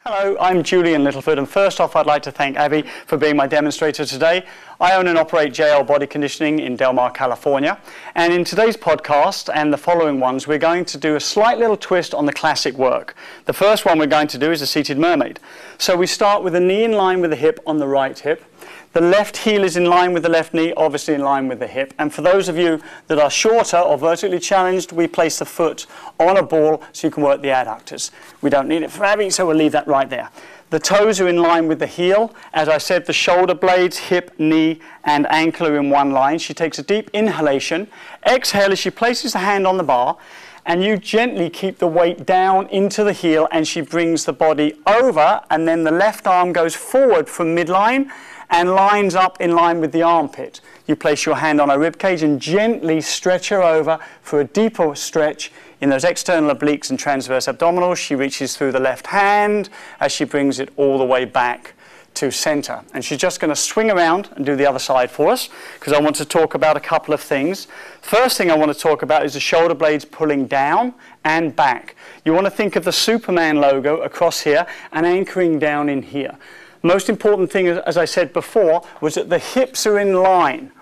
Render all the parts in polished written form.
Hello, I'm Julian Littleford, and first off I'd like to thank Abby for being my demonstrator today. I own and operate JL Body Conditioning in Del Mar, California, and in today's podcast and the following ones we're going to do a slight little twist on the classic work. The first one we're going to do is a seated mermaid. So we start with the knee in line with the hip on the right hip. The left heel is in line with the left knee, obviously in line with the hip. And for those of you that are shorter or vertically challenged, we place the foot on a ball so you can work the adductors. We don't need it for Abby, so we'll leave that right there. The toes are in line with the heel. As I said, the shoulder blades, hip, knee, and ankle are in one line. She takes a deep inhalation. Exhale as she places the hand on the bar, and you gently keep the weight down into the heel, and she brings the body over, and then the left arm goes forward from midline and lines up in line with the armpit. You place your hand on her rib cage and gently stretch her over for a deeper stretch in those external obliques and transverse abdominals. She reaches through the left hand as she brings it all the way back to center. And she's just going to swing around and do the other side for us, because I want to talk about a couple of things. First thing I want to talk about is the shoulder blades pulling down and back. You want to think of the Superman logo across here and anchoring down in here. Most important thing, as I said before, was that the hips are in line,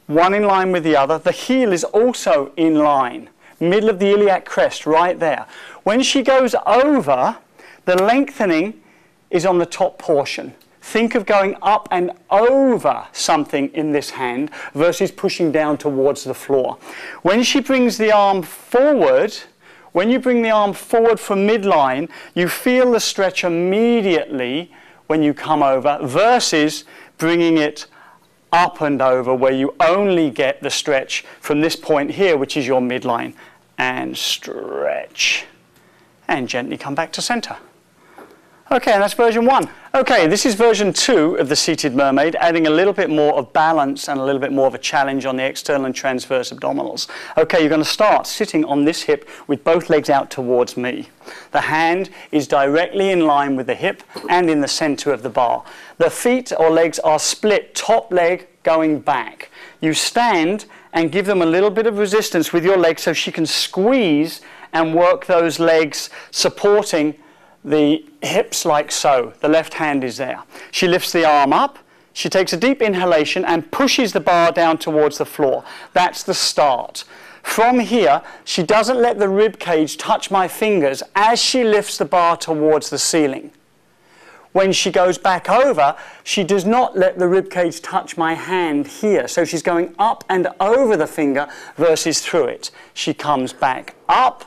one in line with the other. The heel is also in line, middle of the iliac crest right there. When she goes over, the lengthening is on the top portion. Think of going up and over something in this hand versus pushing down towards the floor. When she brings the arm forward, when you bring the arm forward from midline, you feel the stretch immediately when you come over, versus bringing it up and over where you only get the stretch from this point here, which is your midline. And stretch. And gently come back to center. Okay, and that's version 1. Okay, this is version 2 of the seated mermaid, adding a little bit more of balance and a little bit more of a challenge on the external and transverse abdominals. Okay, you're going to start sitting on this hip with both legs out towards me. The hand is directly in line with the hip and in the center of the bar. The feet or legs are split, top leg going back. You stand and give them a little bit of resistance with your legs so she can squeeze and work those legs supporting the hips like so. The left hand is there. She lifts the arm up. She takes a deep inhalation and pushes the bar down towards the floor. That's the start. From here, she doesn't let the rib cage touch my fingers as she lifts the bar towards the ceiling. When she goes back over, she does not let the rib cage touch my hand here. So she's going up and over the finger versus through it. She comes back up.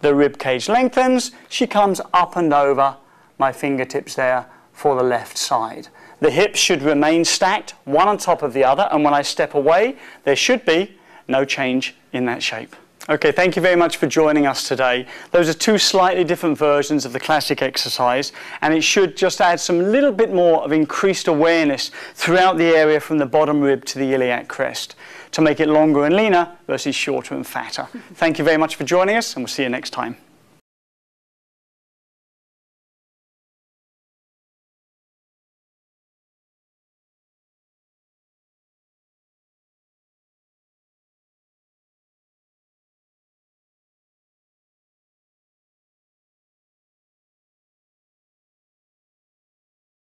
The rib cage lengthens, she comes up and over my fingertips there for the left side. The hips should remain stacked, one on top of the other, and when I step away, there should be no change in that shape. Okay, thank you very much for joining us today. Those are two slightly different versions of the classic exercise, and it should just add some little bit more of increased awareness throughout the area from the bottom rib to the iliac crest, to make it longer and leaner versus shorter and fatter. Thank you very much for joining us, and we'll see you next time.